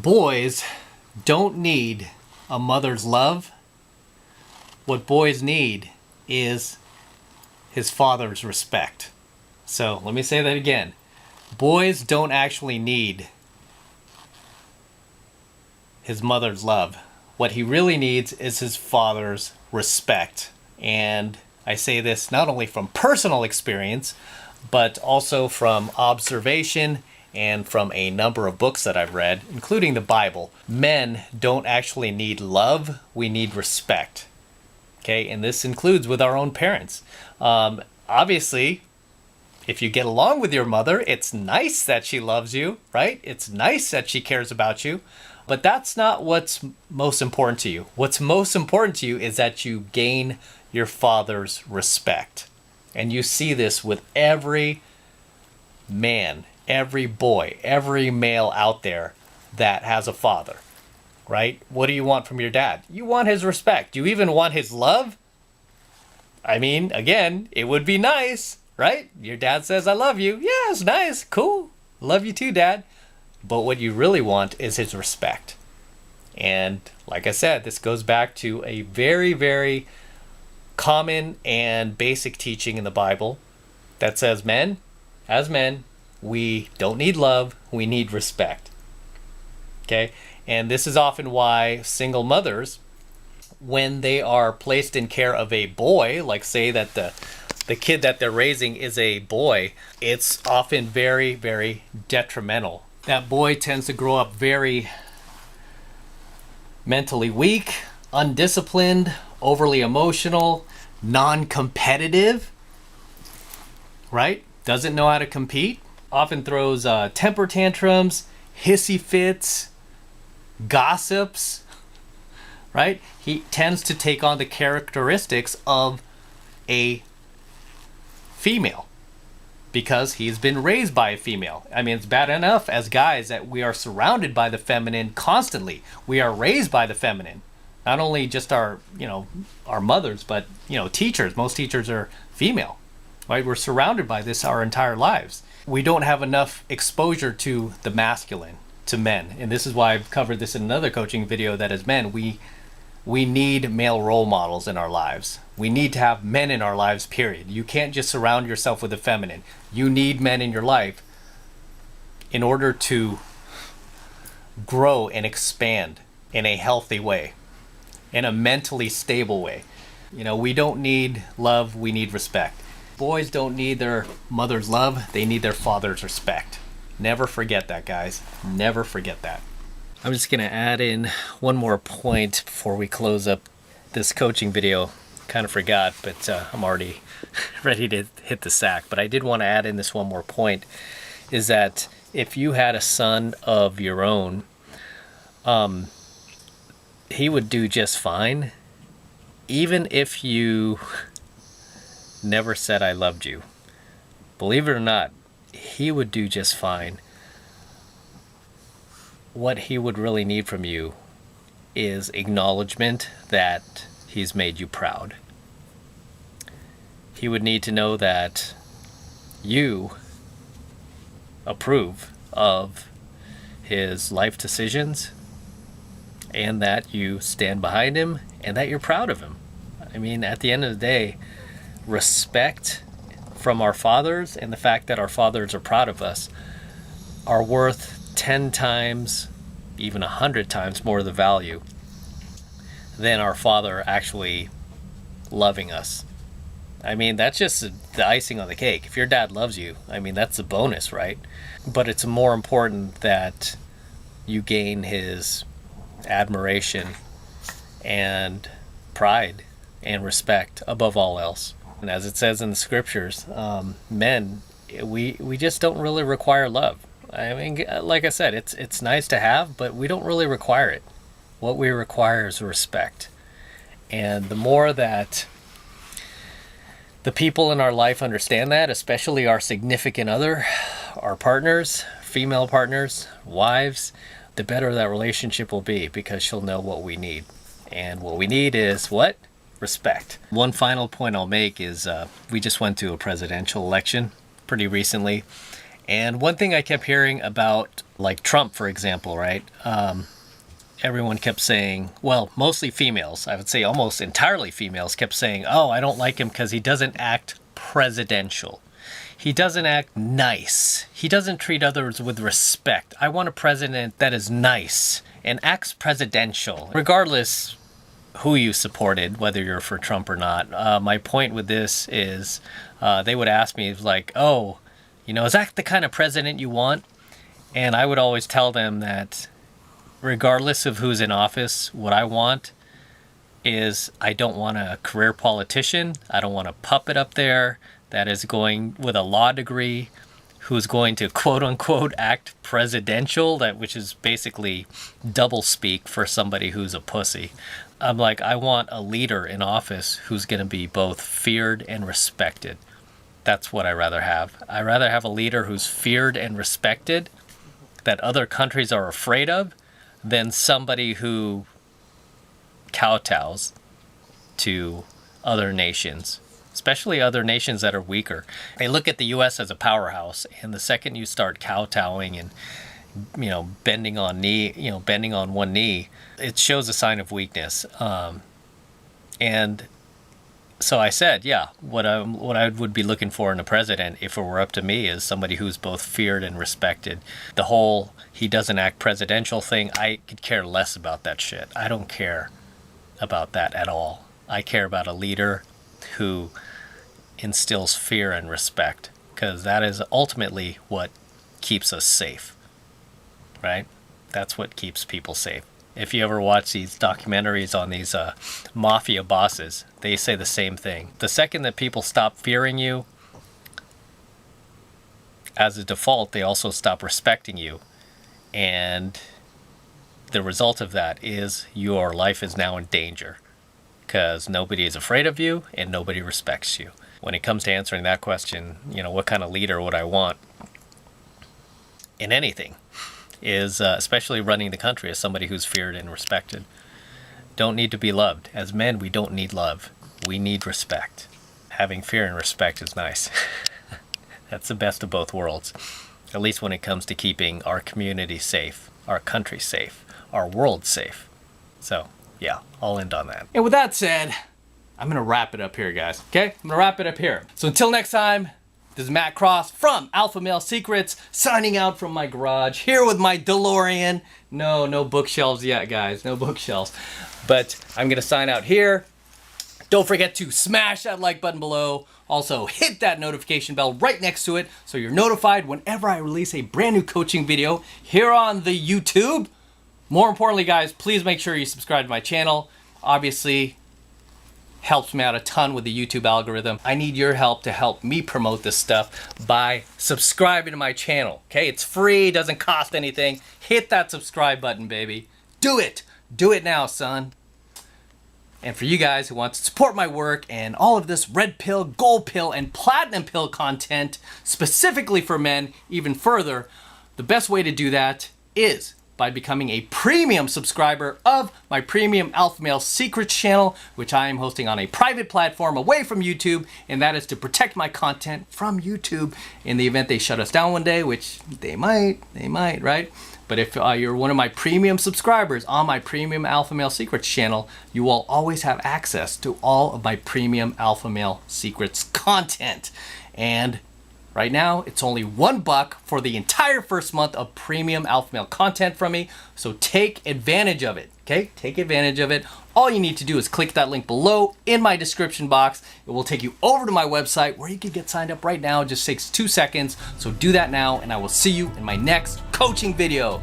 Boys don't need a mother's love. What boys need is his father's respect. So let me say that again. Boys don't actually need his mother's love. What he really needs is his father's respect. And I say this not only from personal experience, but also from observation and from a number of books that I've read, including the Bible. Men don't actually need love, we need respect. Okay, and this includes with our own parents. Obviously, if you get along with your mother, it's nice that she loves you, right? It's nice that she cares about you, but that's not what's most important to you. What's most important to you is that you gain your father's respect. And you see this with every man, every boy, every male out there that has a father, right? What do you want from your dad? You want his respect. You even want his love. I mean, again, it would be nice, right? Your dad says, I love you. Yeah, it's nice. Cool. Love you too, Dad. But what you really want is his respect. And like I said, this goes back to a very, very common and basic teaching in the Bible that says men, as men, we don't need love, we need respect. Okay? And this is often why single mothers, when they are placed in care of a boy, like say that the kid that they're raising is a boy, it's often very, very detrimental. That boy tends to grow up very mentally weak, undisciplined, overly emotional, non-competitive, right? Doesn't know how to compete, often throws temper tantrums, hissy fits, gossips, right? He tends to take on the characteristics of a female because he's been raised by a female. I mean, it's bad enough as guys that we are surrounded by the feminine constantly. We are raised by the feminine. Not only just our mothers, but, teachers. Most teachers are female, right? We're surrounded by this our entire lives. We don't have enough exposure to the masculine, to men. And this is why I've covered this in another coaching video, that as men, we need male role models in our lives. We need to have men in our lives, period. You can't just surround yourself with the feminine. You need men in your life in order to grow and expand in a healthy way, in a mentally stable way. We don't need love, we need respect. Boys don't need their mother's love, they need their father's respect. Never forget that, guys. Never forget that. I'm just going to add in one more point before we close up this coaching video. Kind of forgot, but I'm already ready to hit the sack. But I did want to add in this one more point, is that if you had a son of your own, he would do just fine, even if you never said I loved you. Believe it or not, he would do just fine. What he would really need from you is acknowledgement that he's made you proud. He would need to know that you approve of his life decisions and that you stand behind him and that you're proud of him. I mean, at the end of the day, respect from our fathers and the fact that our fathers are proud of us are worth 10 times, even 100 times more the value than our father actually loving us. I mean, that's just the icing on the cake. If your dad loves you, I mean, that's a bonus, right? But it's more important that you gain his admiration and pride and respect above all else. And as it says in the scriptures, men, we just don't really require love. I mean, like I said, it's nice to have, but we don't really require it. What we require is respect. And the more that the people in our life understand that, especially our significant other, our partners, female partners, wives, the better that relationship will be, because she'll know what we need. And what we need is what? Respect. One final point I'll make is we just went to a presidential election pretty recently. And one thing I kept hearing about, like Trump, for example, right? Everyone kept saying, well, mostly females, I would say almost entirely females, kept saying, oh, I don't like him because he doesn't act presidential. He doesn't act nice. He doesn't treat others with respect. I want a president that is nice and acts presidential. Regardless who you supported, whether you're for Trump or not, my point with this is they would ask me, like, oh, you know, is that the kind of president you want? And I would always tell them that regardless of who's in office, what I want is I don't want a career politician. I don't want a puppet up there that is going with a law degree who's going to quote unquote act presidential, which is basically double speak for somebody who's a pussy. I'm like, I want a leader in office who's going to be both feared and respected. That's what I rather have. I rather have a leader who's feared and respected, that other countries are afraid of, than somebody who kowtows to other nations, especially other nations that are weaker. They look at the U.S. as a powerhouse, and the second you start kowtowing and, you know, bending on one knee, it shows a sign of weakness. And so I said, yeah, what I would be looking for in a president, if it were up to me, is somebody who's both feared and respected. The whole he doesn't act presidential thing, I could care less about that shit. I don't care about that at all. I care about a leader who instills fear and respect, because that is ultimately what keeps us safe, right? That's what keeps people safe. If you ever watch these documentaries on these mafia bosses, they say the same thing. The second that people stop fearing you, as a default, they also stop respecting you. And the result of that is your life is now in danger, because nobody is afraid of you and nobody respects you. When it comes to answering that question, you know, what kind of leader would I want in anything, is especially running the country, as somebody who's feared and respected. Don't need to be loved. As men, we don't need love. We need respect. Having fear and respect is nice. That's the best of both worlds, at least when it comes to keeping our community safe, our country safe, our world safe. So, yeah, I'll end on that. And with that said, I'm going to wrap it up here, guys. Okay? I'm going to wrap it up here. So until next time, this is Matt Cross from AlphaMaleSecrets, signing out from my garage, here with my DeLorean. No bookshelves yet, guys. No bookshelves. But I'm going to sign out here. Don't forget to smash that like button below. Also, hit that notification bell right next to it so you're notified whenever I release a brand new coaching video here on the YouTube. More importantly, guys, please make sure you subscribe to my channel. Obviously, helps me out a ton with the YouTube algorithm. I need your help to help me promote this stuff by subscribing to my channel. Okay, it's free, doesn't cost anything. Hit that subscribe button, baby. Do it. Do it now, son. And for you guys who want to support my work and all of this red pill, gold pill, and platinum pill content, specifically for men, even further, the best way to do that is by becoming a premium subscriber of my premium AlphaMaleSecrets channel, which I am hosting on a private platform away from YouTube, and that is to protect my content from YouTube in the event they shut us down one day, which they might, right? But if you're one of my premium subscribers on my premium AlphaMaleSecrets channel, you will always have access to all of my premium AlphaMaleSecrets content. And right now, it's only $1 for the entire first month of premium Alpha Male content from me. So take advantage of it, okay? Take advantage of it. All you need to do is click that link below in my description box. It will take you over to my website where you can get signed up right now. It just takes 2 seconds. So do that now, and I will see you in my next coaching video.